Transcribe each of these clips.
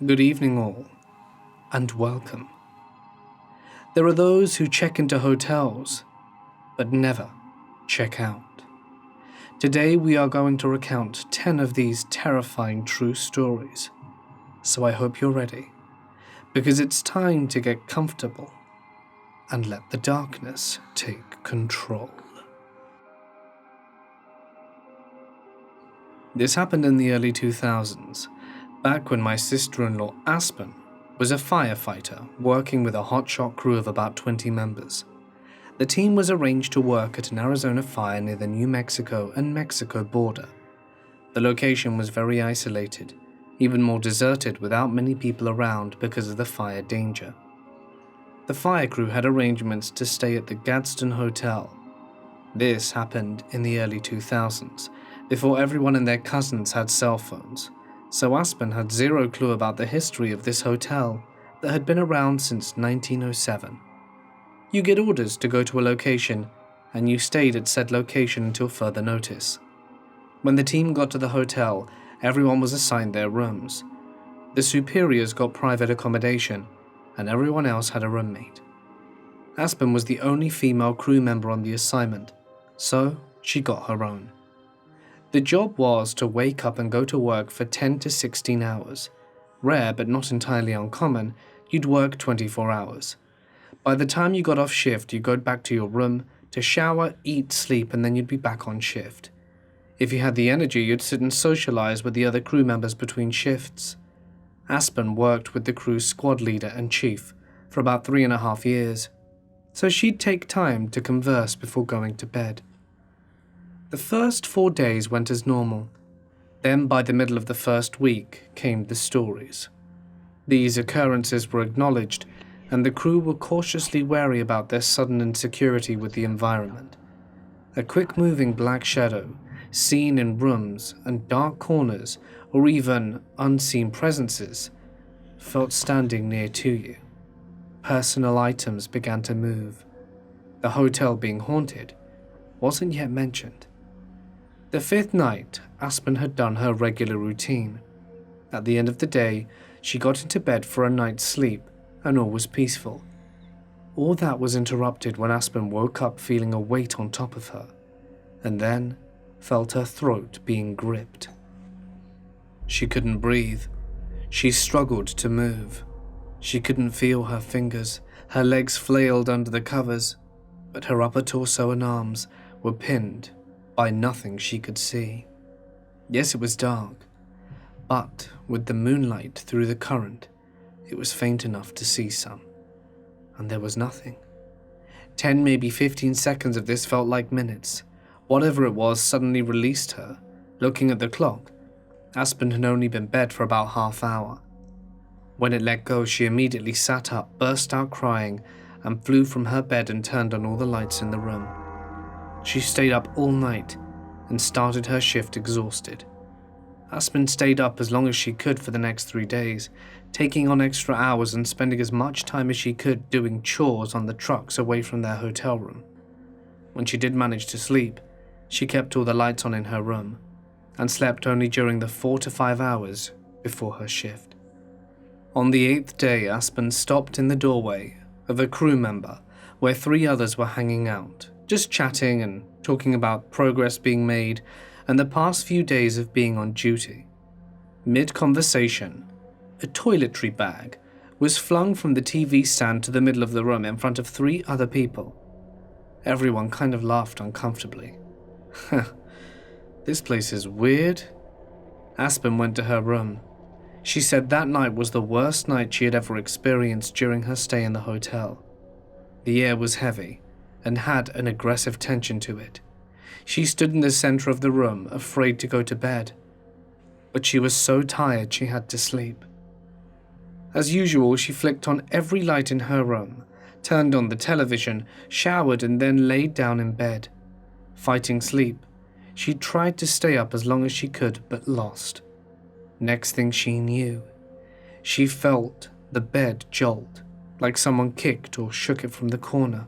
Good evening all, and welcome. There are those who check into hotels, but never check out. Today we are going to recount 10 of these terrifying true stories. So I hope you're ready, because it's time to get comfortable and let the darkness take control. This happened in the early 2000s, back when my sister-in-law Aspen was a firefighter working with a hotshot crew of about 20 members. The team was arranged to work at an Arizona fire near the New Mexico and Mexico border. The location was very isolated, even more deserted without many people around because of the fire danger. The fire crew had arrangements to stay at the Gadsden Hotel. This happened in the early 2000s, before everyone and their cousins had cell phones, so Aspen had zero clue about the history of this hotel that had been around since 1907. You get orders to go to a location, and you stayed at said location until further notice. When the team got to the hotel, everyone was assigned their rooms. The superiors got private accommodation, and everyone else had a roommate. Aspen was the only female crew member on the assignment, so she got her own. The job was to wake up and go to work for 10 to 16 hours. Rare but not entirely uncommon, you'd work 24 hours. By the time you got off shift, you'd go back to your room to shower, eat, sleep, and then you'd be back on shift. If you had the energy, you'd sit and socialize with the other crew members between shifts. Aspen worked with the crew's squad leader and chief for about 3.5 years, so she'd take time to converse before going to bed. The first 4 days went as normal. Then by the middle of the first week came the stories. These occurrences were acknowledged, and the crew were cautiously wary about their sudden insecurity with the environment. A quick-moving black shadow, seen in rooms and dark corners, or even unseen presences, felt standing near to you. Personal items began to move. The hotel being haunted wasn't yet mentioned. The 5th night, Aspen had done her regular routine. At the end of the day, she got into bed for a night's sleep, and all was peaceful. All that was interrupted when Aspen woke up feeling a weight on top of her, and then felt her throat being gripped. She couldn't breathe. She struggled to move. She couldn't feel her fingers. Her legs flailed under the covers, but her upper torso and arms were pinned by nothing she could see. Yes, it was dark, but with the moonlight through the current, it was faint enough to see some, and there was nothing. 10, maybe 15 seconds of this felt like minutes. Whatever it was suddenly released her. Looking at the clock, Aspen had only been in bed for about half hour. When it let go, she immediately sat up, burst out crying, and flew from her bed and turned on all the lights in the room. She stayed up all night and started her shift exhausted. Aspen stayed up as long as she could for the next 3 days, taking on extra hours and spending as much time as she could doing chores on the trucks away from their hotel room. When she did manage to sleep, she kept all the lights on in her room and slept only during the 4 to 5 hours before her shift. On the 8th day, Aspen stopped in the doorway of a crew member where 3 others were hanging out, just chatting and talking about progress being made and the past few days of being on duty. Mid-conversation, a toiletry bag was flung from the TV stand to the middle of the room in front of 3 other people. Everyone kind of laughed uncomfortably. This place is weird. Aspen went to her room. She said that night was the worst night she had ever experienced during her stay in the hotel. The air was heavy and had an aggressive tension to it. She stood in the center of the room, afraid to go to bed, but she was so tired she had to sleep. As usual, she flicked on every light in her room, turned on the television, showered, and then laid down in bed. Fighting sleep, she tried to stay up as long as she could, but lost. Next thing she knew, she felt the bed jolt, like someone kicked or shook it from the corner.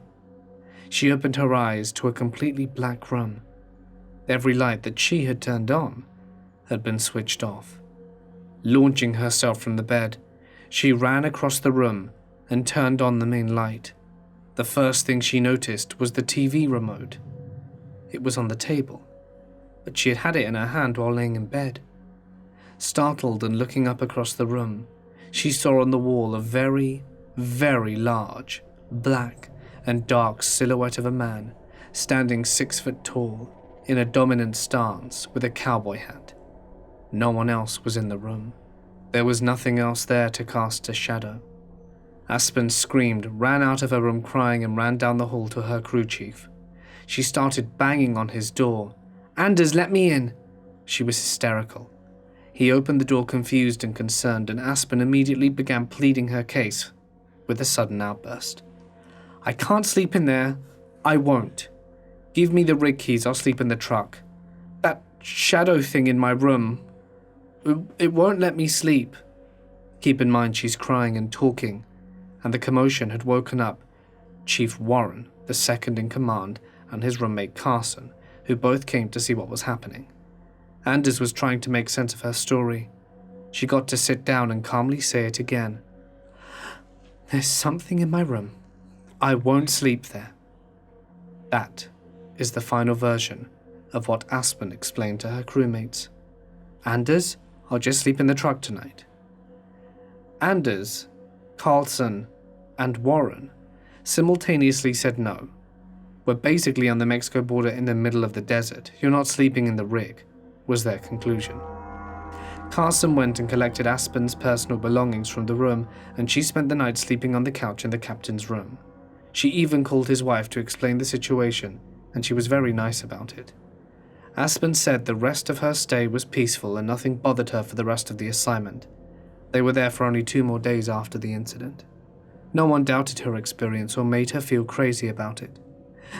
She opened her eyes to a completely black room. Every light that she had turned on had been switched off. Launching herself from the bed, she ran across the room and turned on the main light. The first thing she noticed was the TV remote. It was on the table, but she had had it in her hand while laying in bed. Startled and looking up across the room, she saw on the wall a very, very large, black and dark silhouette of a man standing 6 foot tall in a dominant stance with a cowboy hat. No one else was in the room. There was nothing else there to cast a shadow. Aspen screamed, ran out of her room crying, and ran down the hall to her crew chief. She started banging on his door. "Anders, let me in!" She was hysterical. He opened the door confused and concerned, and Aspen immediately began pleading her case with a sudden outburst. "I can't sleep in there. I won't. Give me the rig keys, I'll sleep in the truck. That shadow thing in my room, it won't let me sleep." Keep in mind she's crying and talking, and the commotion had woken up Chief Warren, the second in command, and his roommate Carson, who both came to see what was happening. Anders was trying to make sense of her story. She got to sit down and calmly say it again. "There's something in my room. I won't sleep there." That is the final version of what Aspen explained to her crewmates. "Anders, I'll just sleep in the truck tonight." Anders, Carlson, and Warren simultaneously said no. "We're basically on the Mexico border in the middle of the desert. You're not sleeping in the rig," was their conclusion. Carson went and collected Aspen's personal belongings from the room, and she spent the night sleeping on the couch in the captain's room. She even called his wife to explain the situation, and she was very nice about it. Aspen said the rest of her stay was peaceful and nothing bothered her for the rest of the assignment. They were there for only 2 more days after the incident. No one doubted her experience or made her feel crazy about it.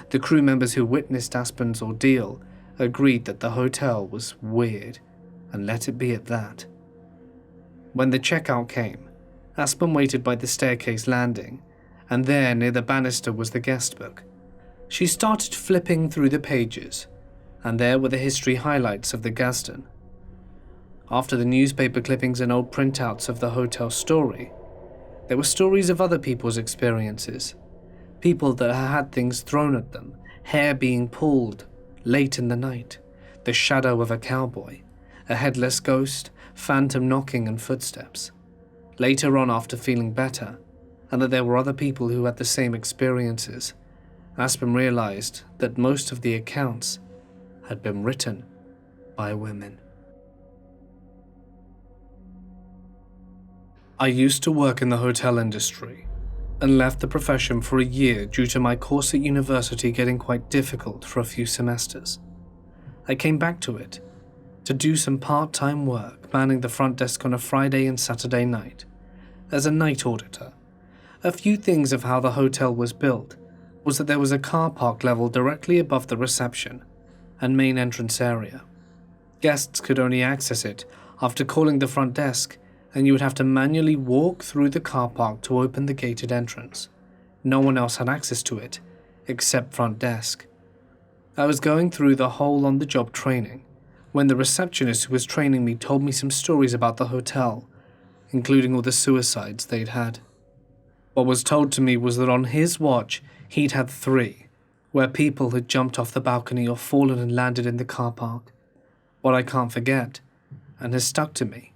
The crew members who witnessed Aspen's ordeal agreed that the hotel was weird, and let it be at that. When the checkout came, Aspen waited by the staircase landing, and there near the banister was the guest book. She started flipping through the pages, and there were the history highlights of the Gadsden. After the newspaper clippings and old printouts of the hotel story, there were stories of other people's experiences. People that had things thrown at them, hair being pulled late in the night, the shadow of a cowboy, a headless ghost, phantom knocking and footsteps. Later on, after feeling better, and that there were other people who had the same experiences, Aspen realized that most of the accounts had been written by women. I used to work in the hotel industry and left the profession for a year due to my course at university getting quite difficult for a few semesters. I came back to it to do some part-time work manning the front desk on a Friday and Saturday night as a night auditor. A few things of how the hotel was built was that there was a car park level directly above the reception and main entrance area. Guests could only access it after calling the front desk, and you would have to manually walk through the car park to open the gated entrance. No one else had access to it, except front desk. I was going through the whole on-the-job training when the receptionist who was training me told me some stories about the hotel, including all the suicides they'd had. What was told to me was that on his watch, he'd had 3, where people had jumped off the balcony or fallen and landed in the car park. What I can't forget, and has stuck to me,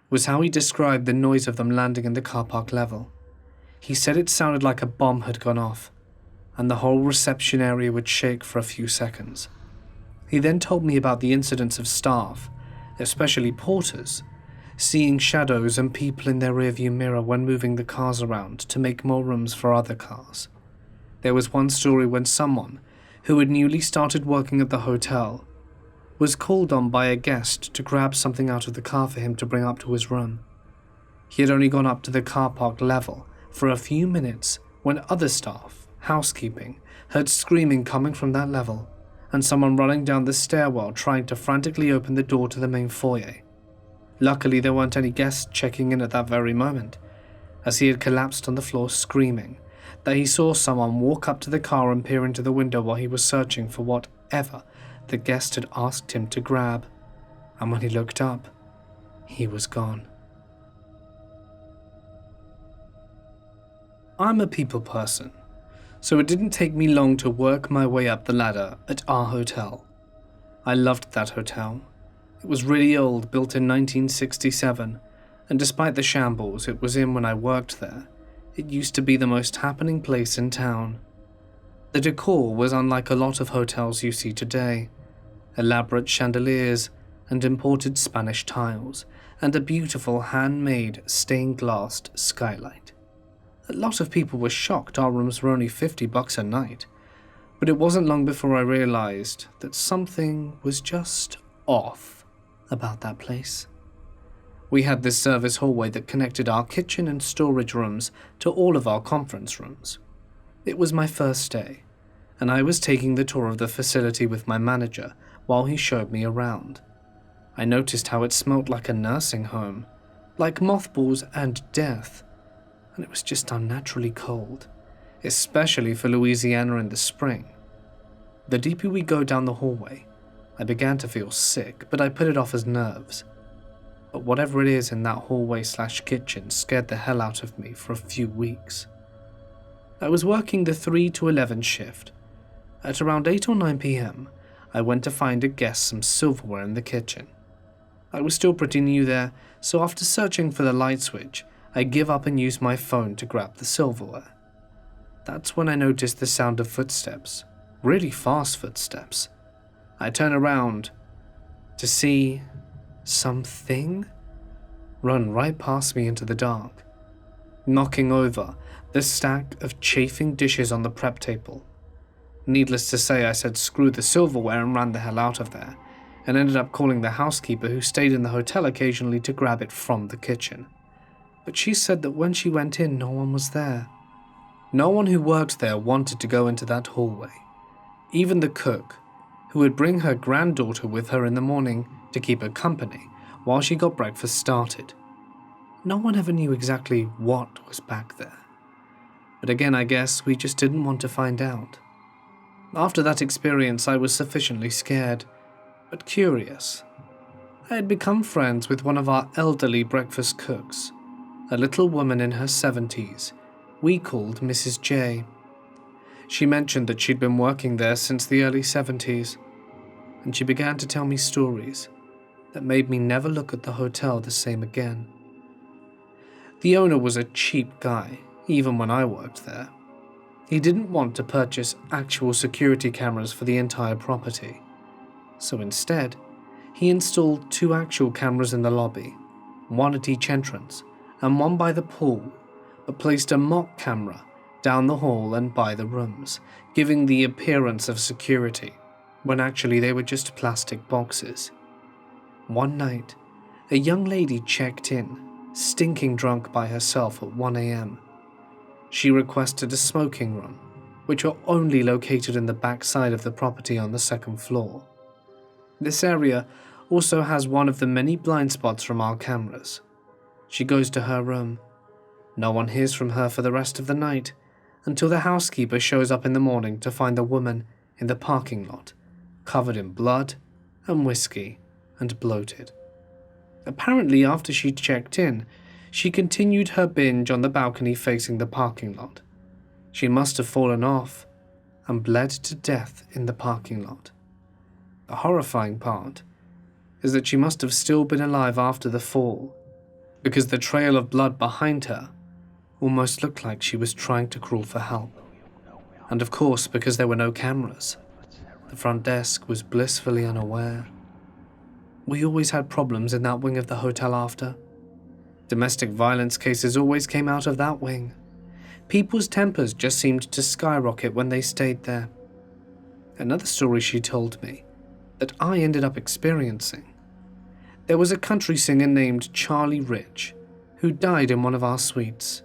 was how he described the noise of them landing in the car park level. He said it sounded like a bomb had gone off, and the whole reception area would shake for a few seconds. He then told me about the incidents of staff, especially porters, seeing shadows and people in their rearview mirror when moving the cars around to make more rooms for other cars. There was one story when someone, who had newly started working at the hotel, was called on by a guest to grab something out of the car for him to bring up to his room. He had only gone up to the car park level for a few minutes when other staff, housekeeping, heard screaming coming from that level and someone running down the stairwell trying to frantically open the door to the main foyer. Luckily, there weren't any guests checking in at that very moment, as he had collapsed on the floor screaming that he saw someone walk up to the car and peer into the window while he was searching for whatever the guest had asked him to grab, and when he looked up, he was gone. I'm a people person, so it didn't take me long to work my way up the ladder at our hotel. I loved that hotel. It was really old, built in 1967, and despite the shambles it was in when I worked there, it used to be the most happening place in town. The decor was unlike a lot of hotels you see today. Elaborate chandeliers and imported Spanish tiles, and a beautiful handmade stained-glass skylight. A lot of people were shocked our rooms were only $50 a night, but it wasn't long before I realized that something was just off about that place. We had this service hallway that connected our kitchen and storage rooms to all of our conference rooms. It was my first day, and I was taking the tour of the facility with my manager while he showed me around. I noticed how it smelt like a nursing home, like mothballs and death, and it was just unnaturally cold, especially for Louisiana in the spring. The deeper we go down the hallway, I began to feel sick, but I put it off as nerves. But whatever it is in that hallway/kitchen scared the hell out of me for a few weeks. I was working the 3 to 11 shift. At around 8 or 9 p.m., I went to find a guest some silverware in the kitchen. I was still pretty new there, so after searching for the light switch, I give up and use my phone to grab the silverware. That's when I noticed the sound of footsteps, really fast footsteps. I turn around to see something run right past me into the dark, knocking over the stack of chafing dishes on the prep table. Needless to say, I said screw the silverware and ran the hell out of there, and ended up calling the housekeeper who stayed in the hotel occasionally to grab it from the kitchen. But she said that when she went in, no one was there. No one who worked there wanted to go into that hallway. Even the cook, who would bring her granddaughter with her in the morning to keep her company while she got breakfast started. No one ever knew exactly what was back there. But again, I guess we just didn't want to find out. After that experience, I was sufficiently scared, but curious. I had become friends with one of our elderly breakfast cooks, a little woman in her 70s, we called Mrs. J. She mentioned that she'd been working there since the early 70s, and she began to tell me stories that made me never look at the hotel the same again. The owner was a cheap guy, even when I worked there. He didn't want to purchase actual security cameras for the entire property, so instead, he installed 2 actual cameras in the lobby, one at each entrance, and one by the pool, but placed a mock camera down the hall and by the rooms, giving the appearance of security, when actually they were just plastic boxes. One night, a young lady checked in, stinking drunk by herself at 1 a.m. She requested a smoking room, which are only located in the back side of the property on the 2nd floor. This area also has one of the many blind spots from our cameras. She goes to her room. No one hears from her for the rest of the night, until the housekeeper shows up in the morning to find the woman in the parking lot, covered in blood and whiskey and bloated. Apparently, after she checked in, she continued her binge on the balcony facing the parking lot. She must have fallen off and bled to death in the parking lot. The horrifying part is that she must have still been alive after the fall, because the trail of blood behind her almost looked like she was trying to crawl for help. And of course, because there were no cameras, the front desk was blissfully unaware. We always had problems in that wing of the hotel after. Domestic violence cases always came out of that wing. People's tempers just seemed to skyrocket when they stayed there. Another story she told me that I ended up experiencing. There was a country singer named Charlie Rich who died in one of our suites.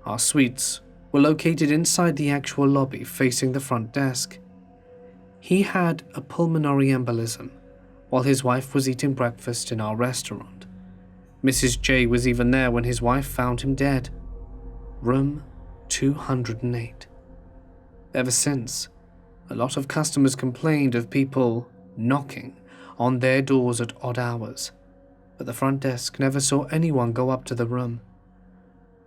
Our suites were located inside the actual lobby facing the front desk. He had a pulmonary embolism while his wife was eating breakfast in our restaurant. Mrs. J was even there when his wife found him dead. Room 208. Ever since, a lot of customers complained of people knocking on their doors at odd hours. but the front desk never saw anyone go up to the room.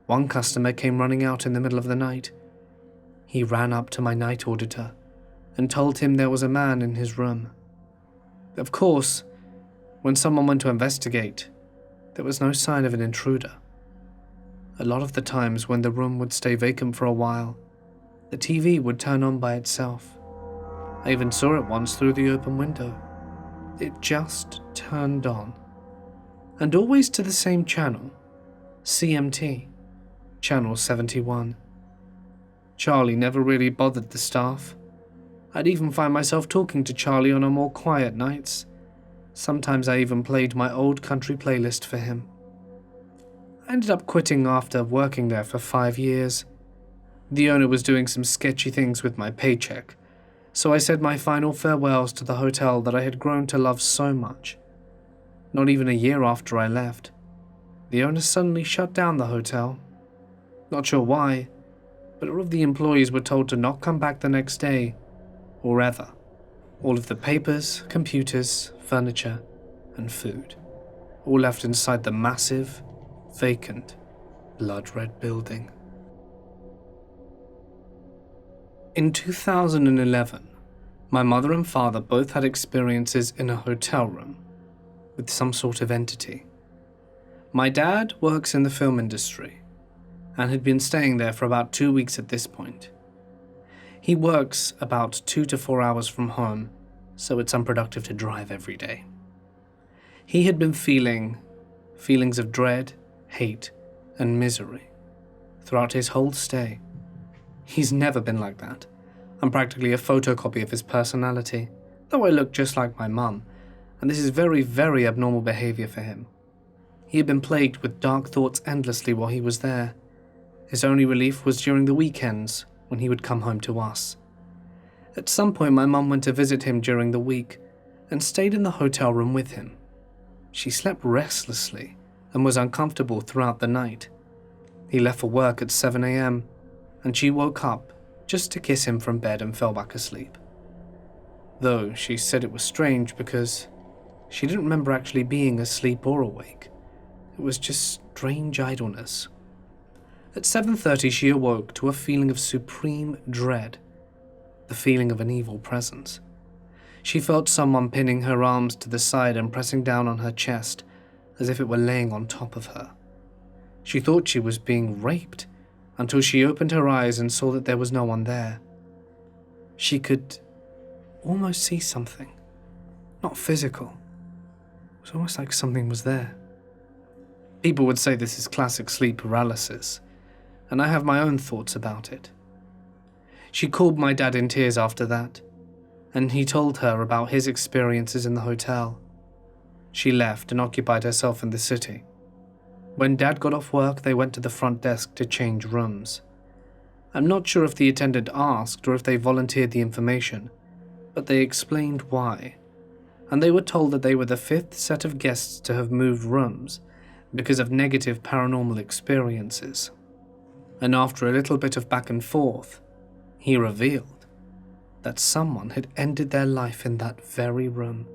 One customer came running out in the middle of the night. He ran up to my night auditor and told him there was a man in his room. Of course, when someone went to investigate, there was no sign of an intruder. A lot of the times when the room would stay vacant for a while, the TV would turn on by itself. I even saw it once through the open window. It just turned on. And always to the same channel, CMT, Channel 71. Charlie never really bothered the staff. I'd even find myself talking to Charlie on our more quiet nights. Sometimes I even played my old country playlist for him. I ended up quitting after working there for 5 years. The owner was doing some sketchy things with my paycheck, so I said my final farewells to the hotel that I had grown to love so much. Not even a year after I left, the owner suddenly shut down the hotel. Not sure why, but all of the employees were told to not come back the next day, or ever. All of the papers, computers, furniture, and food, all left inside the massive, vacant, blood-red building. In 2011, my mother and father both had experiences in a hotel room with some sort of entity. My dad works in the film industry and had been staying there for about 2 weeks at this point. He works about 2 to 4 hours from home, so it's unproductive to drive every day. He had been feeling feelings of dread, hate, and misery throughout his whole stay. He's never been like that. I'm practically a photocopy of his personality, though I look just like my mum, and this is very, very abnormal behavior for him. He had been plagued with dark thoughts endlessly while he was there. His only relief was during the weekends, when he would come home to us. At some point, my mum went to visit him during the week and stayed in the hotel room with him. She slept restlessly and was uncomfortable throughout the night. He left for work at 7 a.m. and she woke up just to kiss him from bed and fell back asleep. Though she said it was strange because she didn't remember actually being asleep or awake. It was just strange idleness. At 7:30 she awoke to a feeling of supreme dread, the feeling of an evil presence. She felt someone pinning her arms to the side and pressing down on her chest as if it were laying on top of her. She thought she was being raped until she opened her eyes and saw that there was no one there. She could almost see something, not physical. It was almost like something was there. People would say this is classic sleep paralysis, and I have my own thoughts about it. She called my dad in tears after that, and he told her about his experiences in the hotel. She left and occupied herself in the city. When Dad got off work, they went to the front desk to change rooms. I'm not sure if the attendant asked or if they volunteered the information, but they explained why, and they were told that they were the 5th set of guests to have moved rooms because of negative paranormal experiences. And after a little bit of back and forth, he revealed that someone had ended their life in that very room.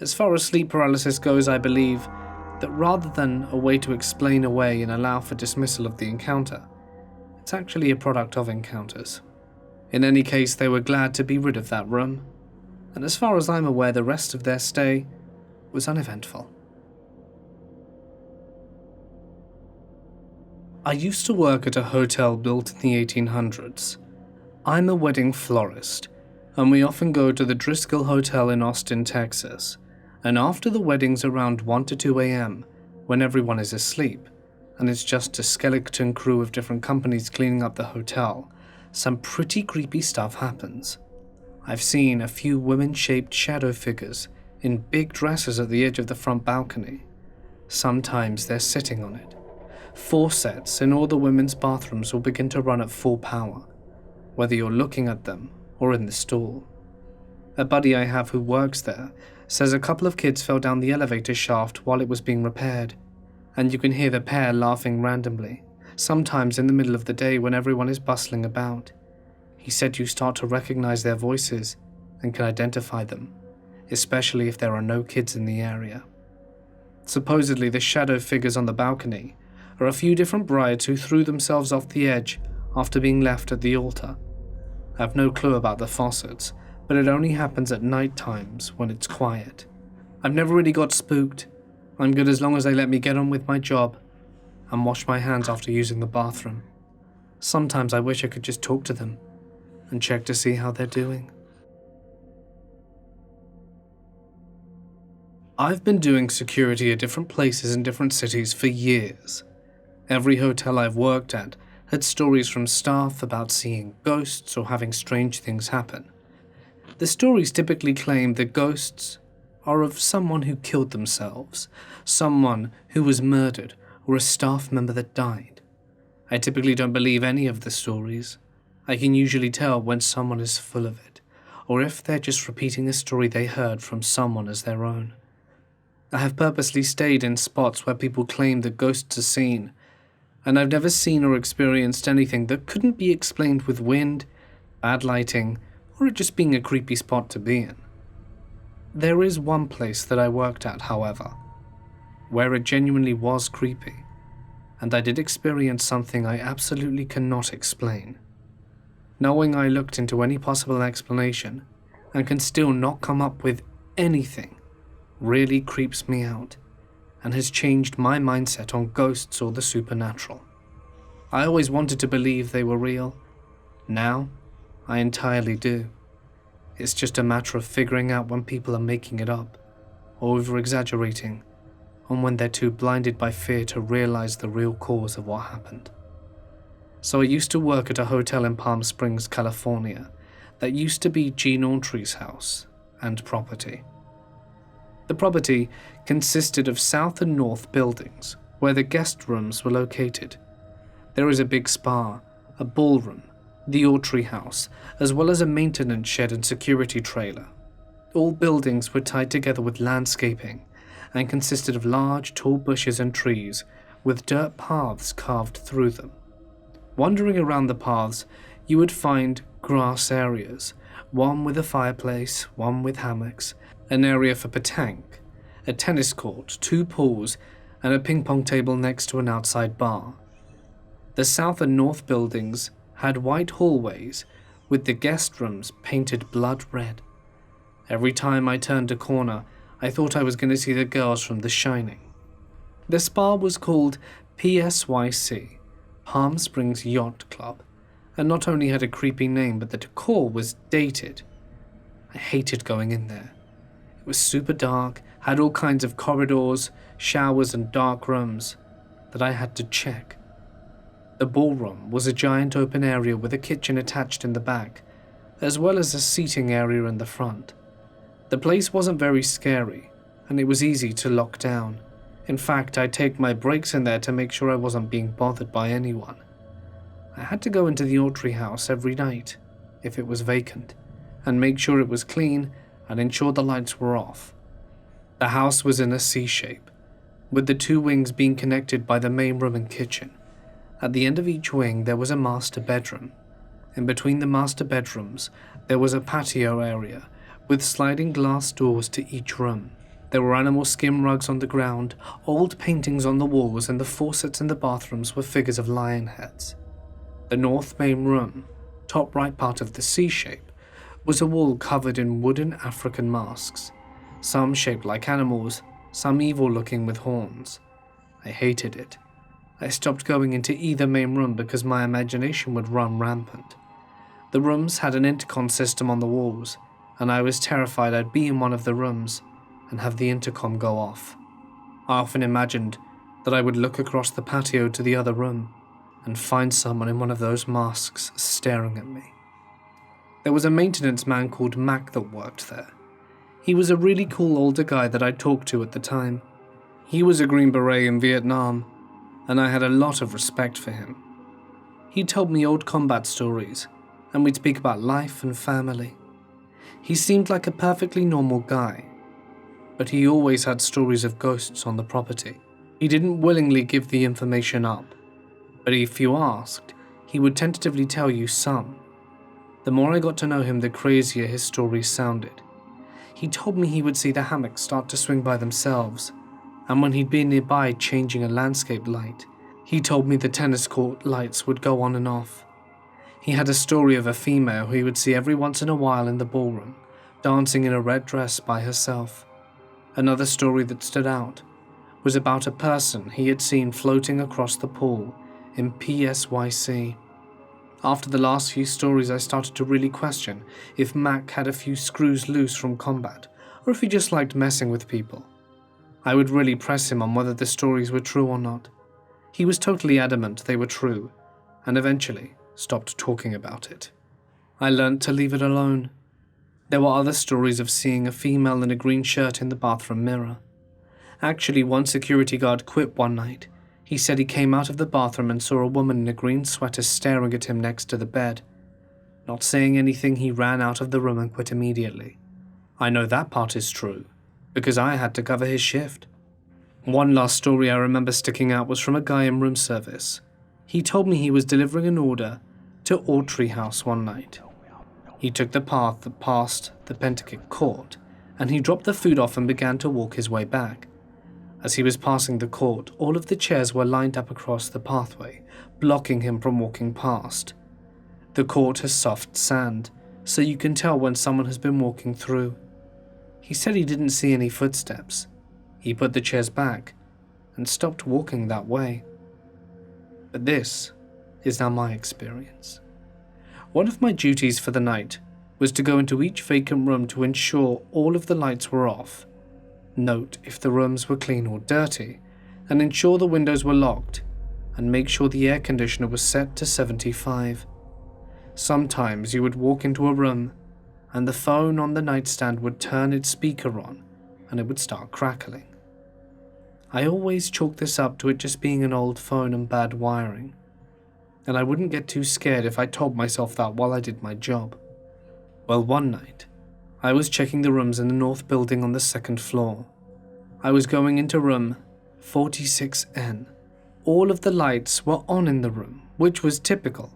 As far as sleep paralysis goes, I believe that rather than a way to explain away and allow for dismissal of the encounter, it's actually a product of encounters. In any case, they were glad to be rid of that room, and as far as I'm aware, the rest of their stay was uneventful. I used to work at a hotel built in the 1800s. I'm a wedding florist, and we often go to the Driscoll Hotel in Austin, Texas. And after the weddings around 1 to 2 a.m., when everyone is asleep, and it's just a skeleton crew of different companies cleaning up the hotel, some pretty creepy stuff happens. I've seen a few women-shaped shadow figures in big dresses at the edge of the front balcony. Sometimes they're sitting on it. Faucets in all the women's bathrooms will begin to run at full power, whether you're looking at them or in the stall. A buddy I have who works there says a couple of kids fell down the elevator shaft while it was being repaired, and you can hear the pair laughing randomly, sometimes in the middle of the day when everyone is bustling about. He said you start to recognize their voices and can identify them, especially if there are no kids in the area. Supposedly, the shadow figures on the balcony are a few different brides who threw themselves off the edge after being left at the altar. I have no clue about the faucets, but it only happens at night times when it's quiet. I've never really got spooked. I'm good as long as they let me get on with my job and wash my hands after using the bathroom. Sometimes I wish I could just talk to them and check to see how they're doing. I've been doing security at different places in different cities for years. Every hotel I've worked at had stories from staff about seeing ghosts or having strange things happen. The stories typically claim the ghosts are of someone who killed themselves, someone who was murdered, or a staff member that died. I typically don't believe any of the stories. I can usually tell when someone is full of it, or if they're just repeating a story they heard from someone as their own. I have purposely stayed in spots where people claim the ghosts are seen, and I've never seen or experienced anything that couldn't be explained with wind, bad lighting, or it just being a creepy spot to be in. There is one place that I worked at, however, where it genuinely was creepy, and I did experience something I absolutely cannot explain. Knowing I looked into any possible explanation and can still not come up with anything really creeps me out and has changed my mindset on ghosts or the supernatural. I always wanted to believe they were real. Now, I entirely do. It's just a matter of figuring out when people are making it up, or over-exaggerating, and when they're too blinded by fear to realize the real cause of what happened. So I used to work at a hotel in Palm Springs, California, that used to be Gene Autry's house and property. The property consisted of south and north buildings, where the guest rooms were located. There is a big spa, a ballroom, the Autry house, as well as a maintenance shed and security trailer. All buildings were tied together with landscaping and consisted of large, tall bushes and trees with dirt paths carved through them. Wandering around the paths, you would find grass areas, one with a fireplace, one with hammocks, an area for petanque, a tennis court, 2 pools, and a ping pong table next to an outside bar. The south and north buildings had white hallways with the guest rooms painted blood red. Every time I turned a corner, I thought I was going to see the girls from The Shining. The spa was called PSYC, Palm Springs Yacht Club, and not only had a creepy name, but the decor was dated. I hated going in there. It was super dark, had all kinds of corridors, showers and dark rooms that I had to check. The ballroom was a giant open area with a kitchen attached in the back, as well as a seating area in the front. The place wasn't very scary, and it was easy to lock down. In fact, I'd take my breaks in there to make sure I wasn't being bothered by anyone. I had to go into the Autry house every night, if it was vacant, and make sure it was clean and ensure the lights were off. The house was in a C shape, with the 2 wings being connected by the main room and kitchen. At the end of each wing there was a master bedroom. In between the master bedrooms there was a patio area with sliding glass doors to each room. There were animal skin rugs on the ground, old paintings on the walls, and the faucets in the bathrooms were figures of lion heads. The north main room, top right part of the C shape, was a wall covered in wooden African masks, some shaped like animals, some evil looking with horns. I hated it. I stopped going into either main room because my imagination would run rampant. The rooms had an intercom system on the walls, and I was terrified I'd be in one of the rooms and have the intercom go off. I often imagined that I would look across the patio to the other room and find someone in one of those masks staring at me. There was a maintenance man called Mac that worked there. He was a really cool older guy that I talked to at the time. He was a Green Beret in Vietnam, and I had a lot of respect for him. He told me old combat stories, and we'd speak about life and family. He seemed like a perfectly normal guy, but he always had stories of ghosts on the property. He didn't willingly give the information up, but if you asked, he would tentatively tell you some. The more I got to know him, the crazier his stories sounded. He told me he would see the hammocks start to swing by themselves, and when he'd been nearby changing a landscape light, he told me the tennis court lights would go on and off. He had a story of a female who he would see every once in a while in the ballroom, dancing in a red dress by herself. Another story that stood out was about a person he had seen floating across the pool in PSYC. After the last few stories, I started to really question if Mac had a few screws loose from combat, or if he just liked messing with people. I would really press him on whether the stories were true or not. He was totally adamant they were true, and eventually stopped talking about it. I learned to leave it alone. There were other stories of seeing a female in a green shirt in the bathroom mirror. Actually, one security guard quit one night. He said he came out of the bathroom and saw a woman in a green sweater staring at him next to the bed. Not saying anything, he ran out of the room and quit immediately. I know that part is true, because I had to cover his shift. One last story I remember sticking out was from a guy in room service. He told me he was delivering an order to Autry House one night. He took the path that passed the Penticott Court, and he dropped the food off and began to walk his way back. As he was passing the court, all of the chairs were lined up across the pathway, blocking him from walking past. The court has soft sand, so you can tell when someone has been walking through. He said he didn't see any footsteps. He put the chairs back and stopped walking that way. But this is now my experience. One of my duties for the night was to go into each vacant room to ensure all of the lights were off, note if the rooms were clean or dirty, and ensure the windows were locked, and make sure the air conditioner was set to 75. Sometimes you would walk into a room, and the phone on the nightstand would turn its speaker on, and it would start crackling. I always chalked this up to it just being an old phone and bad wiring, and I wouldn't get too scared if I told myself that while I did my job. Well, one night, I was checking the rooms in the north building on the second floor. I was going into room 46N. All of the lights were on in the room, which was typical.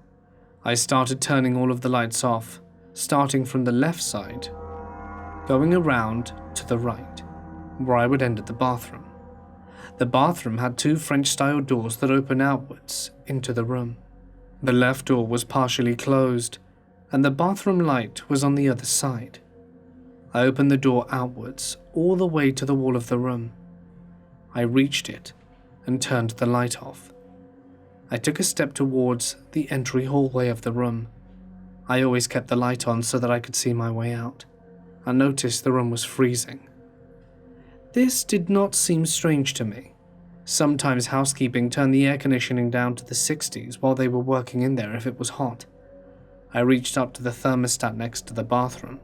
I started turning all of the lights off, starting from the left side, going around to the right, where I would end at the bathroom. The bathroom had two French-style doors that open outwards into the room. The left door was partially closed, and the bathroom light was on the other side. I opened the door outwards, all the way to the wall of the room. I reached it and turned the light off. I took a step towards the entry hallway of the room. I always kept the light on so that I could see my way out. I noticed the room was freezing. This did not seem strange to me. Sometimes housekeeping turned the air conditioning down to the 60s while they were working in there if it was hot. I reached up to the thermostat next to the bathroom.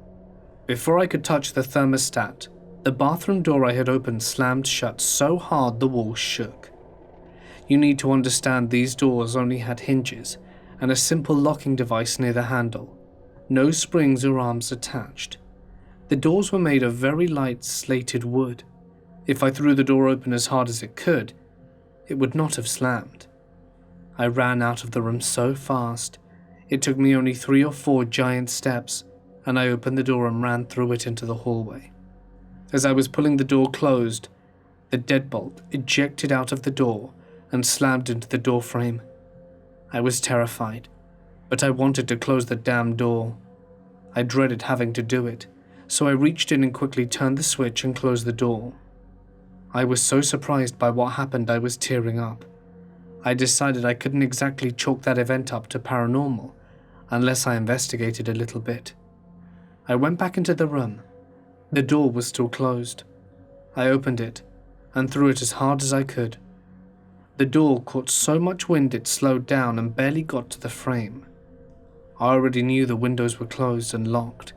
Before I could touch the thermostat, the bathroom door I had opened slammed shut so hard the walls shook. You need to understand these doors only had hinges and a simple locking device near the handle. No springs or arms attached. The doors were made of very light slated wood. If I threw the door open as hard as it could, it would not have slammed. I ran out of the room so fast, it took me only 3 or 4 giant steps, and I opened the door and ran through it into the hallway. As I was pulling the door closed, the deadbolt ejected out of the door and slammed into the door frame. I was terrified, but I wanted to close the damn door. I dreaded having to do it, so I reached in and quickly turned the switch and closed the door. I was so surprised by what happened I was tearing up. I decided I couldn't exactly chalk that event up to paranormal unless I investigated a little bit. I went back into the room. The door was still closed. I opened it and threw it as hard as I could. The door caught so much wind it slowed down and barely got to the frame. I already knew the windows were closed and locked,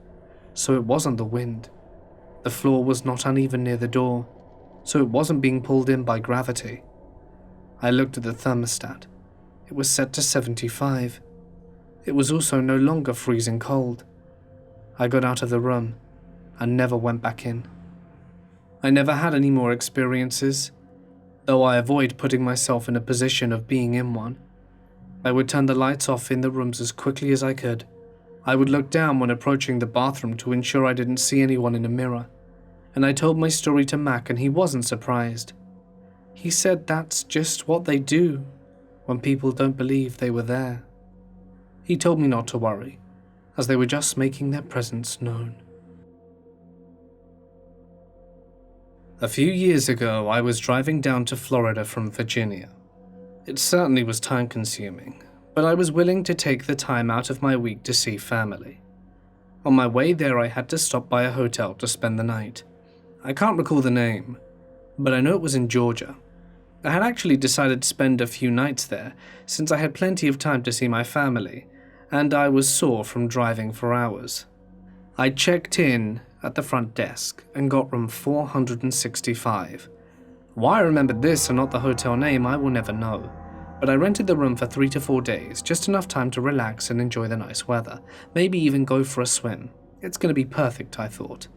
so it wasn't the wind. The floor was not uneven near the door, so it wasn't being pulled in by gravity. I looked at the thermostat. It was set to 75. It was also no longer freezing cold. I got out of the room and never went back in. I never had any more experiences, though I avoid putting myself in a position of being in one. I would turn the lights off in the rooms as quickly as I could. I would look down when approaching the bathroom to ensure I didn't see anyone in a mirror, and I told my story to Mac and he wasn't surprised. He said that's just what they do when people don't believe they were there. He told me not to worry, as they were just making their presence known. A few years ago, I was driving down to Florida from Virginia. It certainly was time-consuming, but I was willing to take the time out of my week to see family. On my way there, I had to stop by a hotel to spend the night. I can't recall the name, but I know it was in Georgia. I had actually decided to spend a few nights there, since I had plenty of time to see my family, and I was sore from driving for hours. I checked in at the front desk and got room 465. Why I remembered this and not the hotel name, I will never know. But I rented the room for 3 to 4 days, just enough time to relax and enjoy the nice weather, maybe even go for a swim. It's going to be perfect, I thought.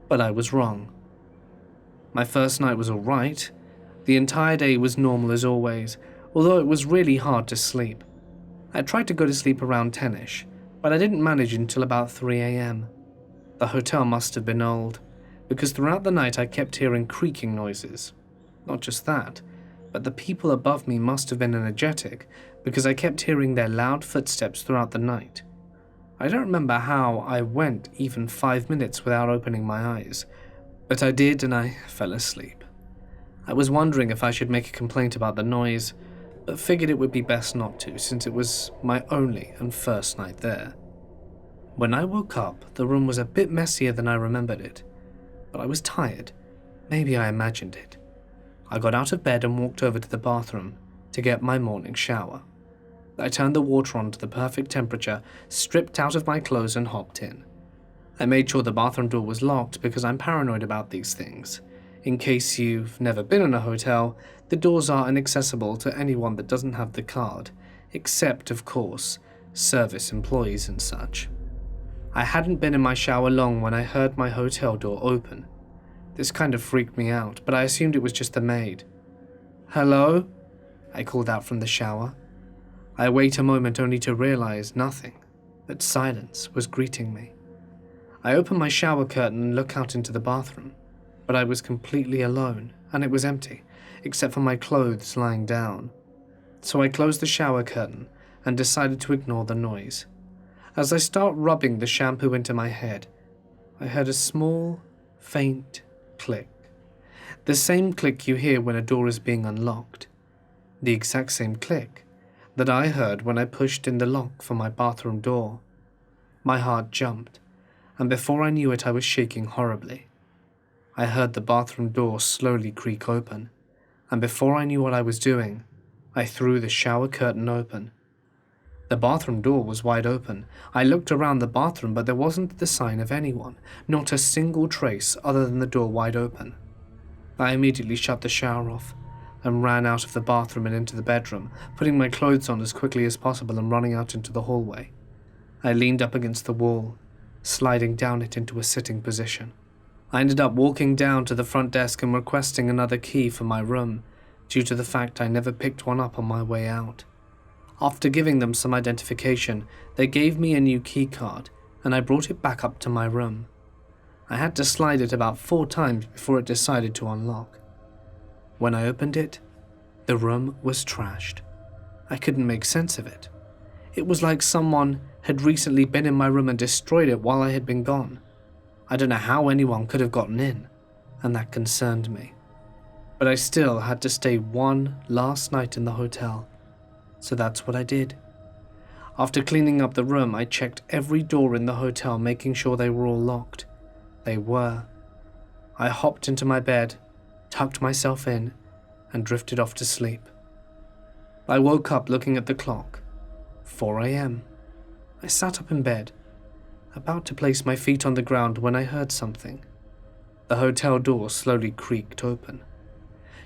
But I was wrong. My first night was alright. The entire day was normal as always, although it was really hard to sleep. I tried to go to sleep around 10ish, but I didn't manage until about 3 a.m. The hotel must have been old, because throughout the night I kept hearing creaking noises. Not just that, but the people above me must have been energetic, because I kept hearing their loud footsteps throughout the night. I don't remember how I went even 5 minutes without opening my eyes, but I did and I fell asleep. I was wondering if I should make a complaint about the noise, but figured it would be best not to, since it was my only and first night there. When I woke up, the room was a bit messier than I remembered it, but I was tired. Maybe I imagined it. I got out of bed and walked over to the bathroom to get my morning shower. I turned the water on to the perfect temperature, stripped out of my clothes and hopped in. I made sure the bathroom door was locked because I'm paranoid about these things. In case you've never been in a hotel, the doors are inaccessible to anyone that doesn't have the card, except, of course, service employees and such. I hadn't been in my shower long when I heard my hotel door open. This kind of freaked me out, but I assumed it was just the maid. "Hello?" I called out from the shower. I wait a moment only to realize nothing, but silence was greeting me. I open my shower curtain and look out into the bathroom, but I was completely alone, and it was empty, except for my clothes lying down. So I closed the shower curtain and decided to ignore the noise. As I start rubbing the shampoo into my head, I heard a small, faint click. The same click you hear when a door is being unlocked. The exact same click that I heard when I pushed in the lock for my bathroom door. My heart jumped, and before I knew it I was shaking horribly. I heard the bathroom door slowly creak open, and before I knew what I was doing, I threw the shower curtain open. The bathroom door was wide open. I looked around the bathroom, but there wasn't the sign of anyone, not a single trace other than the door wide open. I immediately shut the shower off and ran out of the bathroom and into the bedroom, putting my clothes on as quickly as possible and running out into the hallway. I leaned up against the wall, sliding down it into a sitting position. I ended up walking down to the front desk and requesting another key for my room, due to the fact I never picked one up on my way out. After giving them some identification, they gave me a new key card, and I brought it back up to my room. I had to slide it about 4 times before it decided to unlock. When I opened it, the room was trashed. I couldn't make sense of it. It was like someone had recently been in my room and destroyed it while I had been gone. I don't know how anyone could have gotten in, and that concerned me. But I still had to stay one last night in the hotel. So that's what I did. After cleaning up the room, I checked every door in the hotel, making sure they were all locked. They were. I hopped into my bed, tucked myself in, and drifted off to sleep. I woke up looking at the clock. 4 a.m. I sat up in bed, about to place my feet on the ground when I heard something. The hotel door slowly creaked open.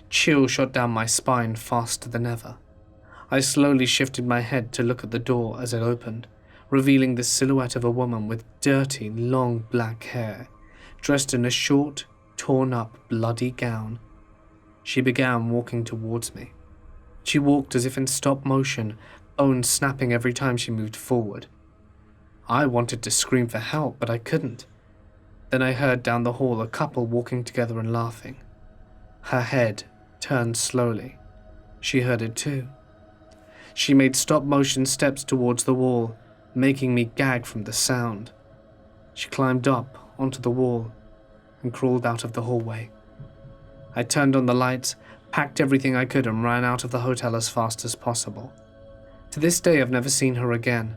Chill shot down my spine faster than ever. I slowly shifted my head to look at the door as it opened, revealing the silhouette of a woman with dirty, long black hair, dressed in a short, torn-up, bloody gown. She began walking towards me. She walked as if in stop motion, bones snapping every time she moved forward. I wanted to scream for help, but I couldn't. Then I heard down the hall a couple walking together and laughing. Her head turned slowly. She heard it too. She made stop-motion steps towards the wall, making me gag from the sound. She climbed up onto the wall and crawled out of the hallway. I turned on the lights, packed everything I could, and ran out of the hotel as fast as possible. To this day, I've never seen her again.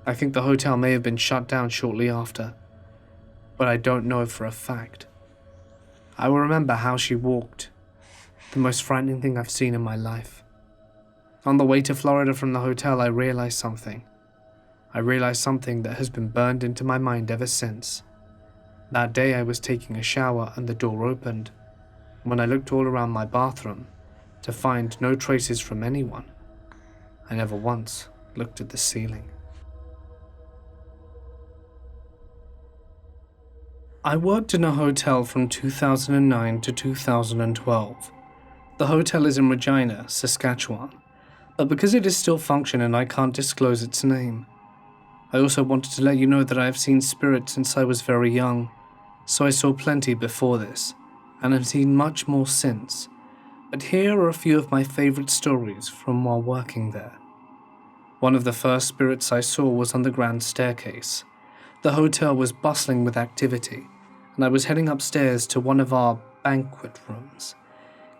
I think the hotel may have been shut down shortly after, but I don't know for a fact. I will remember how she walked, the most frightening thing I've seen in my life. On the way to Florida from the hotel, I realized something. I realized something that has been burned into my mind ever since. That day I was taking a shower and the door opened. When I looked all around my bathroom to find no traces from anyone, I never once looked at the ceiling. I worked in a hotel from 2009 to 2012. The hotel is in Regina, Saskatchewan, but because it is still functioning, I can't disclose its name. I also wanted to let you know that I have seen spirits since I was very young, so I saw plenty before this, and have seen much more since. But here are a few of my favorite stories from while working there. One of the first spirits I saw was on the grand staircase. The hotel was bustling with activity, and I was heading upstairs to one of our banquet rooms.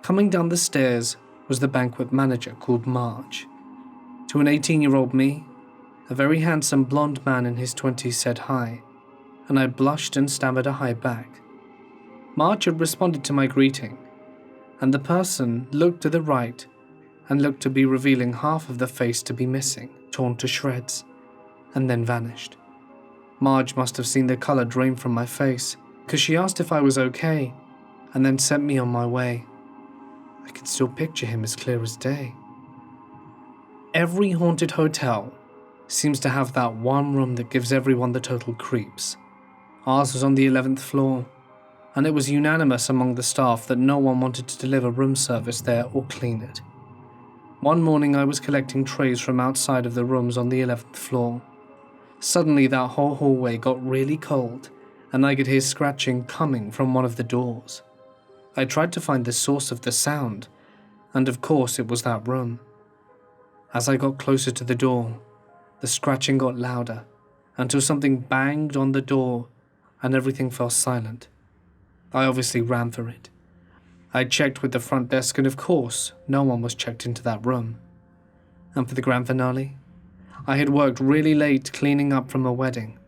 Coming down the stairs was the banquet manager called Marge. To an 18-year-old me, a very handsome blonde man in his 20s said hi, and I blushed and stammered a hi back. Marge had responded to my greeting, and the person looked to the right and looked to be revealing half of the face to be missing, torn to shreds, and then vanished. Marge must have seen the colour drain from my face, because she asked if I was okay, and then sent me on my way. I can still picture him as clear as day. Every haunted hotel seems to have that one room that gives everyone the total creeps. Ours was on the 11th floor, and it was unanimous among the staff that no one wanted to deliver room service there or clean it. One morning I was collecting trays from outside of the rooms on the 11th floor. Suddenly that whole hallway got really cold, and I could hear scratching coming from one of the doors. I tried to find the source of the sound, and of course it was that room. As I got closer to the door, the scratching got louder, until something banged on the door and everything fell silent. I obviously ran for it. I checked with the front desk, and of course, no one was checked into that room. And for the grand finale, I had worked really late cleaning up from a wedding.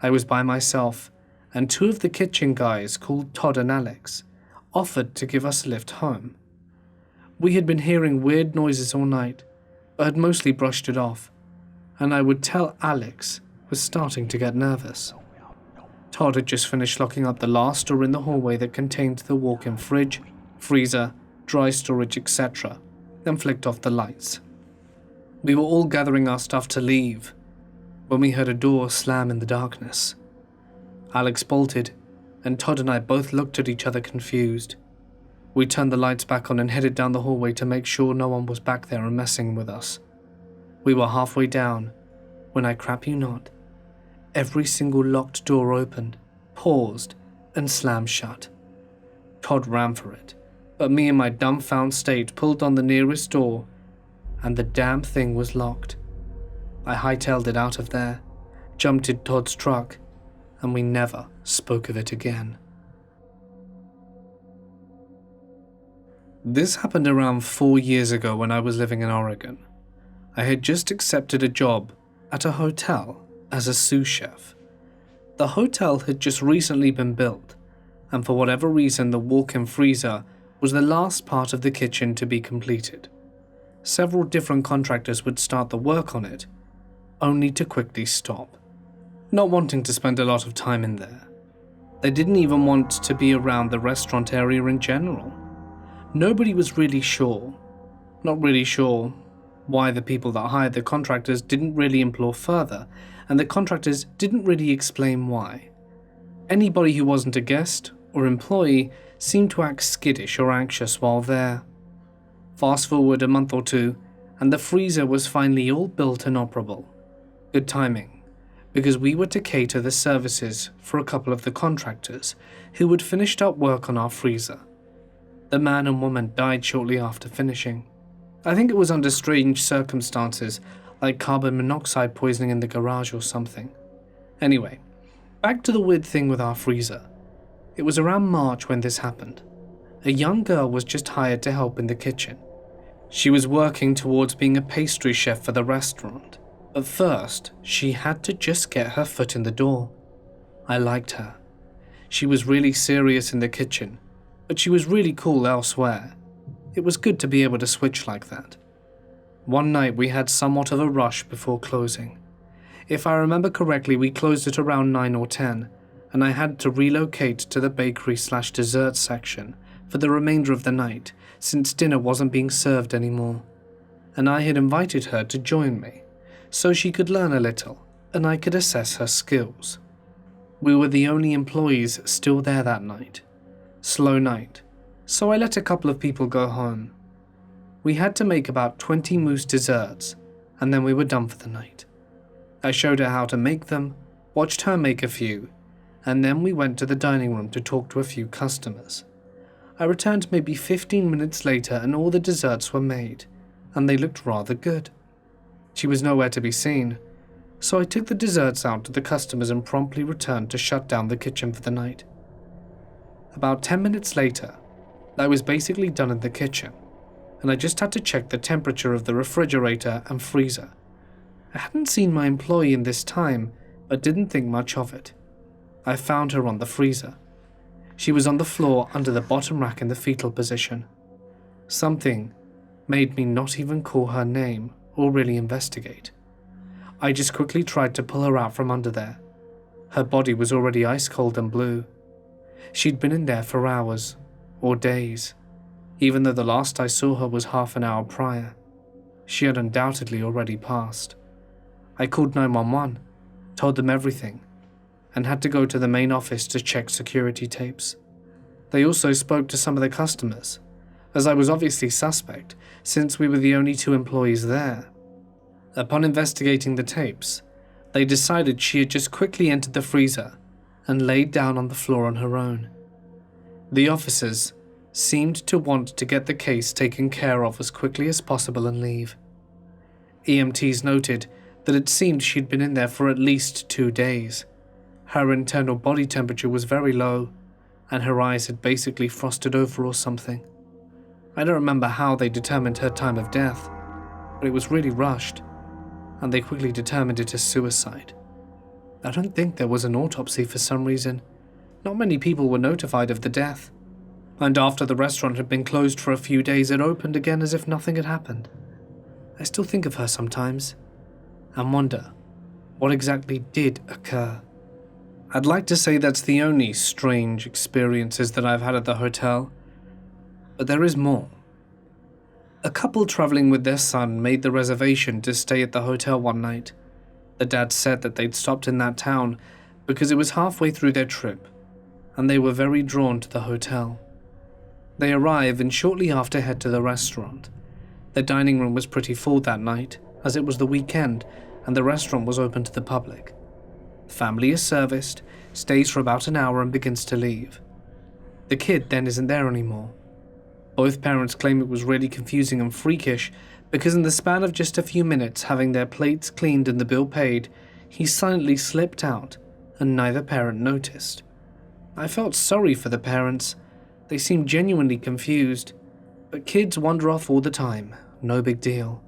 I was by myself, and two of the kitchen guys, called Todd and Alex, offered to give us a lift home. We had been hearing weird noises all night, but had mostly brushed it off, and I would tell Alex was starting to get nervous. Todd had just finished locking up the last door in the hallway that contained the walk-in fridge, freezer, dry storage, etc., then flicked off the lights. We were all gathering our stuff to leave when we heard a door slam in the darkness. Alex bolted, and Todd and I both looked at each other confused. We turned the lights back on and headed down the hallway to make sure no one was back there and messing with us. We were halfway down when, I crap you not, every single locked door opened, paused, and slammed shut. Todd ran for it, but me in my dumbfound state pulled on the nearest door, and the damn thing was locked. I hightailed it out of there, jumped in Todd's truck, and we never spoke of it again. This happened around 4 years ago when I was living in Oregon. I had just accepted a job at a hotel as a sous chef. The hotel had just recently been built, and for whatever reason the walk-in freezer was the last part of the kitchen to be completed. Several different contractors would start the work on it, only to quickly stop, not wanting to spend a lot of time in there. They didn't even want to be around the restaurant area in general. Nobody was really sure, not really sure why the people that hired the contractors didn't really implore further, and the contractors didn't really explain why. Anybody who wasn't a guest or employee seemed to act skittish or anxious while there. Fast forward a month or two, and the freezer was finally all built and operable. Good timing, because we were to cater the services for a couple of the contractors who had finished up work on our freezer. The man and woman died shortly after finishing. I think it was under strange circumstances, like carbon monoxide poisoning in the garage or something. Anyway, back to the weird thing with our freezer. It was around March when this happened. A young girl was just hired to help in the kitchen. She was working towards being a pastry chef for the restaurant, but first, she had to just get her foot in the door. I liked her. She was really serious in the kitchen, but she was really cool elsewhere. It was good to be able to switch like that. One night we had somewhat of a rush before closing. If I remember correctly, we closed at around 9 or 10, and I had to relocate to the bakery/dessert section for the remainder of the night, since dinner wasn't being served anymore. And I had invited her to join me, so she could learn a little, and I could assess her skills. We were the only employees still there that night. Slow night, so I let a couple of people go home. We had to make about 20 mousse desserts, and then we were done for the night. I showed her how to make them, watched her make a few, and then we went to the dining room to talk to a few customers. I returned maybe 15 minutes later and all the desserts were made, and they looked rather good. She was nowhere to be seen, so I took the desserts out to the customers and promptly returned to shut down the kitchen for the night. About 10 minutes later, I was basically done in the kitchen, and I just had to check the temperature of the refrigerator and freezer. I hadn't seen my employee in this time, but didn't think much of it. I found her on the freezer. She was on the floor under the bottom rack in the fetal position. Something made me not even call her name or really investigate. I just quickly tried to pull her out from under there. Her body was already ice cold and blue. She'd been in there for hours or days, even though the last I saw her was half an hour prior. She had undoubtedly already passed. I called 911, told them everything, and had to go to the main office to check security tapes. They also spoke to some of the customers, as I was obviously suspect since we were the only 2 employees there. Upon investigating the tapes, they decided she had just quickly entered the freezer and laid down on the floor on her own. The officers seemed to want to get the case taken care of as quickly as possible and leave. EMTs noted that it seemed she'd been in there for at least 2 days. Her internal body temperature was very low, and her eyes had basically frosted over or something. I don't remember how they determined her time of death, but it was really rushed, and they quickly determined it as suicide. I don't think there was an autopsy for some reason. Not many people were notified of the death, and after the restaurant had been closed for a few days, it opened again as if nothing had happened. I still think of her sometimes, and wonder what exactly did occur. I'd like to say that's the only strange experiences that I've had at the hotel, but there is more. A couple traveling with their son made the reservation to stay at the hotel one night. The dad said that they'd stopped in that town because it was halfway through their trip, and they were very drawn to the hotel. They arrive and shortly after head to the restaurant. The dining room was pretty full that night, as it was the weekend and the restaurant was open to the public. Family is serviced, stays for about an hour and begins to leave. The kid then isn't there anymore. Both parents claim it was really confusing and freakish because in the span of just a few minutes having their plates cleaned and the bill paid, he silently slipped out and neither parent noticed. I felt sorry for the parents. They seemed genuinely confused, but kids wander off all the time, no big deal.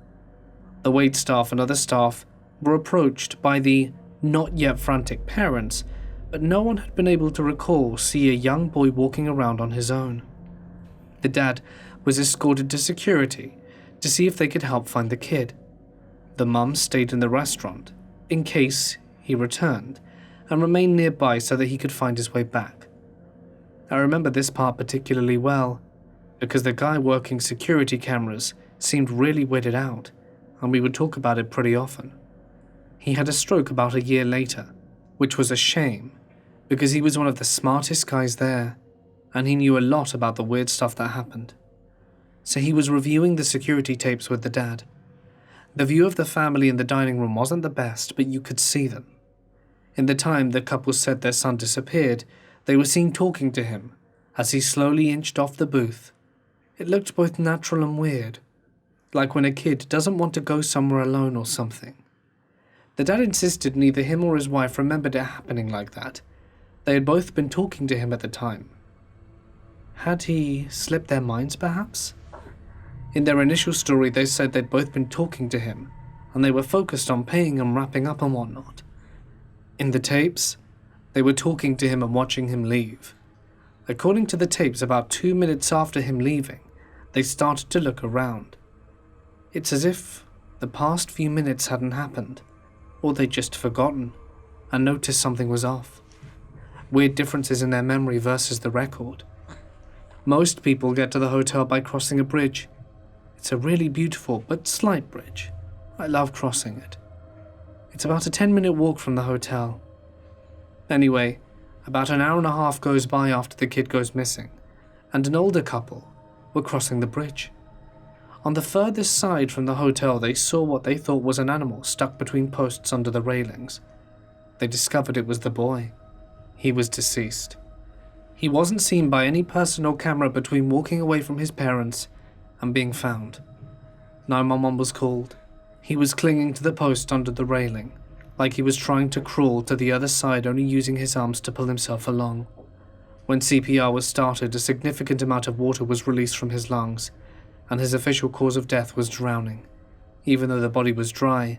The waitstaff and other staff were approached by the not yet frantic parents, but no one had been able to recall see a young boy walking around on his own. The dad was escorted to security to see if they could help find the kid. The mum stayed in the restaurant in case he returned and remained nearby so that he could find his way back. I remember this part particularly well because the guy working security cameras seemed really weirded out and we would talk about it pretty often. He had a stroke about a year later, which was a shame because he was one of the smartest guys there and he knew a lot about the weird stuff that happened. So he was reviewing the security tapes with the dad. The view of the family in the dining room wasn't the best, but you could see them. In the time the couple said their son disappeared, they were seen talking to him as he slowly inched off the booth It looked both natural and weird, like when a kid doesn't want to go somewhere alone or something. The dad insisted neither him or his wife remembered it happening like that. They had both been talking to him at the time. Had he slipped their minds, perhaps? In their initial story, they said they'd both been talking to him, and they were focused on paying and wrapping up and whatnot. In the tapes, they were talking to him and watching him leave. According to the tapes, about 2 minutes after him leaving, they started to look around. It's as if the past few minutes hadn't happened, or they'd just forgotten and noticed something was off. Weird differences in their memory versus the record. Most people get to the hotel by crossing a bridge. It's a really beautiful but slight bridge. I love crossing it. It's about a 10-minute walk from the hotel. Anyway, about an hour and a half goes by after the kid goes missing, and an older couple were crossing the bridge. On the furthest side from the hotel, they saw what they thought was an animal stuck between posts under the railings. They discovered it was the boy. He was deceased. He wasn't seen by any person or camera between walking away from his parents and being found. 911 was called. He was clinging to the post under the railing, like he was trying to crawl to the other side, only using his arms to pull himself along. When CPR was started, a significant amount of water was released from his lungs, and his official cause of death was drowning, even though the body was dry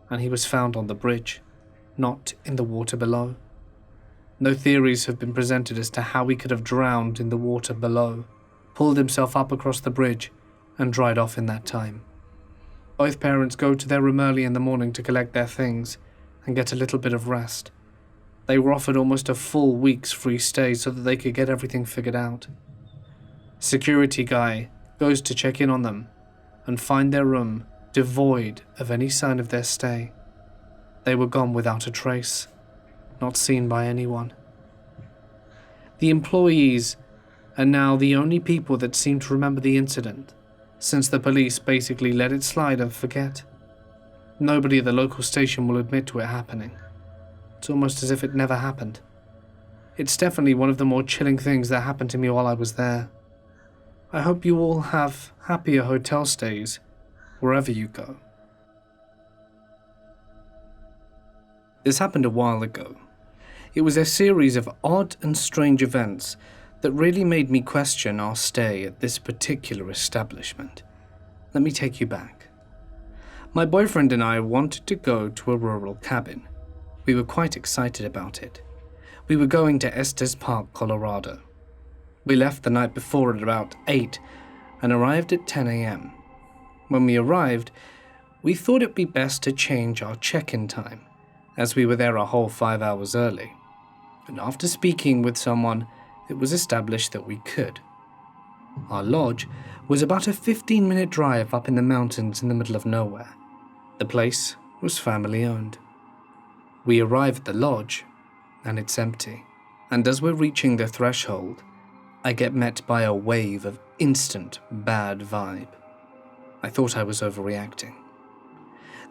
and he was found on the bridge, not in the water below. No theories have been presented as to how he could have drowned in the water below, pulled himself up across the bridge, and dried off in that time. Both parents go to their room early in the morning to collect their things and get a little bit of rest. They were offered almost a full week's free stay so that they could get everything figured out. Security guy goes to check in on them and find their room devoid of any sign of their stay. They were gone without a trace, not seen by anyone. The employees are now the only people that seem to remember the incident, since the police basically let it slide and forget. Nobody at the local station will admit to it happening. It's almost as if it never happened. It's definitely one of the more chilling things that happened to me while I was there. I hope you all have happier hotel stays wherever you go. This happened a while ago. It was a series of odd and strange events that really made me question our stay at this particular establishment. Let me take you back. My boyfriend and I wanted to go to a rural cabin. We were quite excited about it. We were going to Estes Park, Colorado. We left the night before at about 8 and arrived at 10 a.m. When we arrived, we thought it'd be best to change our check-in time, as we were there a whole 5 hours early. And after speaking with someone, it was established that we could. Our lodge was about a 15-minute drive up in the mountains in the middle of nowhere. The place was family-owned. We arrive at the lodge, and it's empty. And as we're reaching the threshold, I get met by a wave of instant bad vibe. I thought I was overreacting.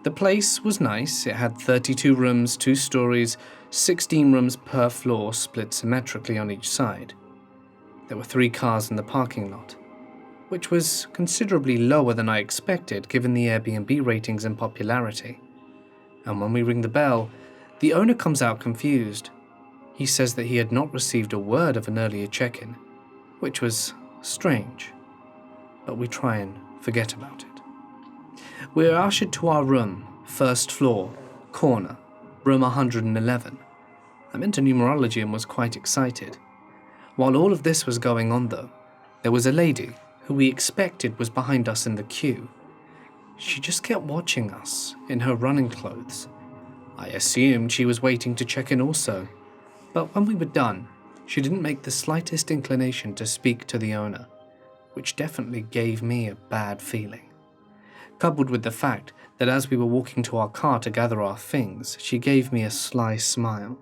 The place was nice. It had 32 rooms, 2 stories, 16 rooms per floor split symmetrically on each side. There were 3 cars in the parking lot, which was considerably lower than I expected given the Airbnb ratings and popularity. And when we ring the bell, the owner comes out confused. He says that he had not received a word of an earlier check-in, which was strange, but we try and forget about it. We are ushered to our room, first floor, corner, room 111. I'm into numerology and was quite excited. While all of this was going on though, there was a lady who we expected was behind us in the queue. She just kept watching us in her running clothes. I assumed she was waiting to check in also, but when we were done, she didn't make the slightest inclination to speak to the owner, which definitely gave me a bad feeling. Coupled with the fact that as we were walking to our car to gather our things, she gave me a sly smile.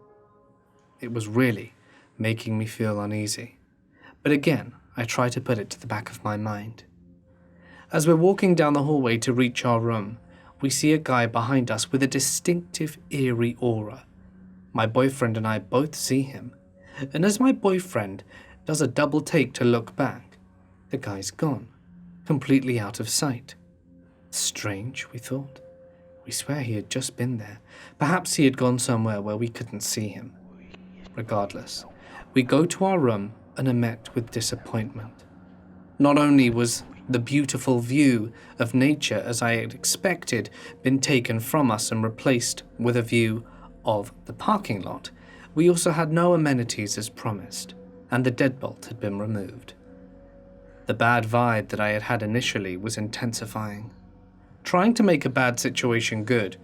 It was really making me feel uneasy. But again, I try to put it to the back of my mind. As we're walking down the hallway to reach our room, we see a guy behind us with a distinctive eerie aura. My boyfriend and I both see him, and as my boyfriend does a double take to look back, the guy's gone. completely out of sight. Strange, we thought. We swear he had just been there. Perhaps he had gone somewhere where we couldn't see him. Regardless, we go to our room and are met with disappointment. Not only was the beautiful view of nature, as I had expected, been taken from us and replaced with a view of the parking lot, we also had no amenities as promised, and the deadbolt had been removed. The bad vibe that I had had initially was intensifying. Trying to make a bad situation good,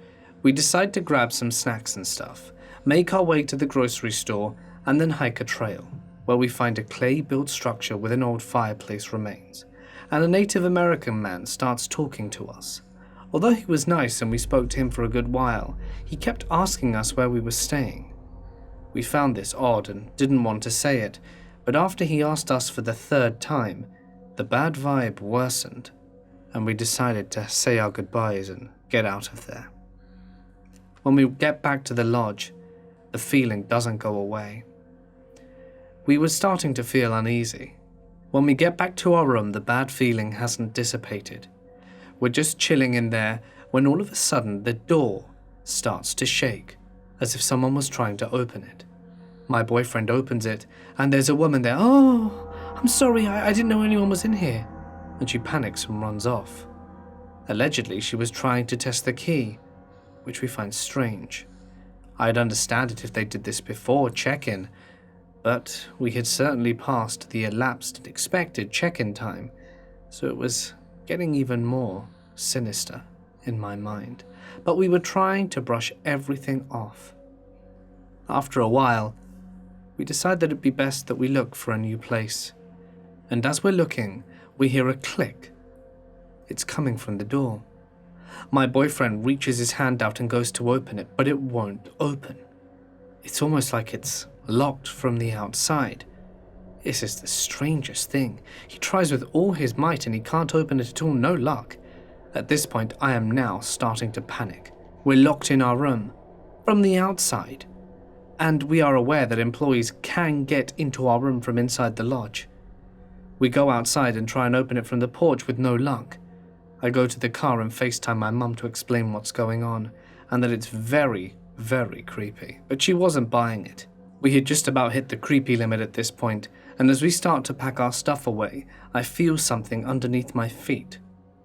we decide to grab some snacks and stuff, make our way to the grocery store, and then hike a trail, where we find a clay-built structure with an old fireplace remains, and a Native American man starts talking to us. Although he was nice and we spoke to him for a good while, he kept asking us where we were staying. We found this odd and didn't want to say it, but after he asked us for the third time, the bad vibe worsened, and we decided to say our goodbyes and get out of there. When we get back to the lodge, the feeling doesn't go away. We were starting to feel uneasy. When we get back to our room, the bad feeling hasn't dissipated. We're just chilling in there when all of a sudden the door starts to shake, as if someone was trying to open it. My boyfriend opens it, and there's a woman there. "Oh, I'm sorry, I didn't know anyone was in here." And she panics and runs off. Allegedly, she was trying to test the key, which we find strange. I'd understand it if they did this before check-in, but we had certainly passed the elapsed and expected check-in time, so it was getting even more sinister in my mind. But we were trying to brush everything off. After a while, we decided that it'd be best that we look for a new place. And as we're looking, we hear a click. It's coming from the door. My boyfriend reaches his hand out and goes to open it, but it won't open. It's almost like it's locked from the outside. This is the strangest thing. He tries with all his might and he can't open it at all, no luck. At this point, I am now starting to panic. We're locked in our room, from the outside, and we are aware that employees can get into our room from inside the lodge. We go outside and try and open it from the porch with no luck. I go to the car and FaceTime my mum to explain what's going on, and that it's very, very creepy, but she wasn't buying it. We had just about hit the creepy limit at this point, and as we start to pack our stuff away, I feel something underneath my feet.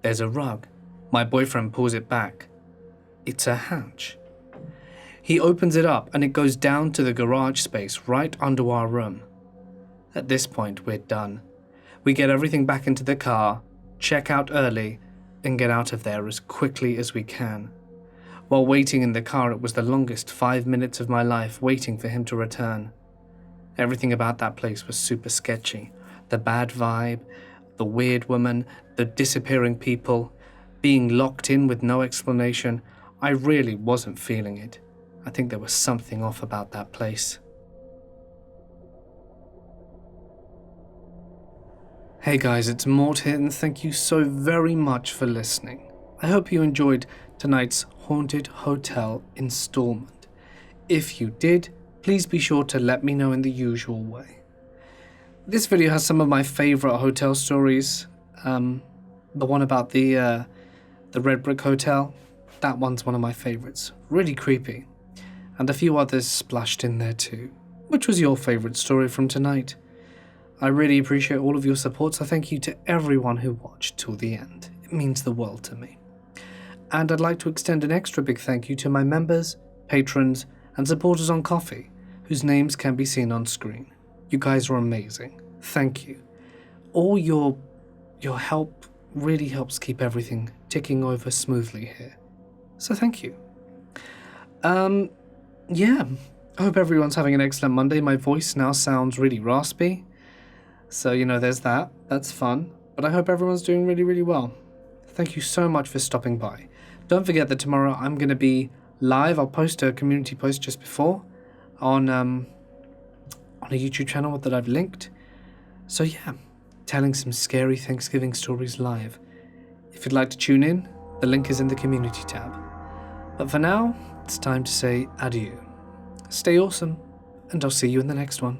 There's a rug. My boyfriend pulls it back. It's a hatch. He opens it up and it goes down to the garage space right under our room. At this point, we're done. We get everything back into the car, check out early, and get out of there as quickly as we can. While waiting in the car, it was the longest 5 minutes of my life waiting for him to return. Everything about that place was super sketchy. The bad vibe, the weird woman, the disappearing people, being locked in with no explanation. I really wasn't feeling it. I think there was something off about that place. Hey guys, it's Mort here, and thank you so very much for listening. I hope you enjoyed tonight's Haunted Hotel installment. If you did, please be sure to let me know in the usual way. This video has some of my favorite hotel stories. The one about the Red Brick Hotel, that one's one of my favorites. Really creepy. And a few others splashed in there too. Which was your favorite story from tonight? I really appreciate all of your support, so thank you to everyone who watched till the end. It means the world to me. And I'd like to extend an extra big thank you to my members, patrons, and supporters on Ko-fi, whose names can be seen on screen. You guys are amazing. Thank you. All your help really helps keep everything ticking over smoothly here. So thank you. Yeah, I hope everyone's having an excellent Monday. My voice now sounds really raspy. So, there's that. That's fun. But I hope everyone's doing really, really well. Thank you so much for stopping by. Don't forget that tomorrow I'm going to be live. I'll post a community post just before on a YouTube channel that I've linked. So yeah, telling some scary Thanksgiving stories live. If you'd like to tune in, the link is in the community tab. But for now, it's time to say adieu. Stay awesome, and I'll see you in the next one.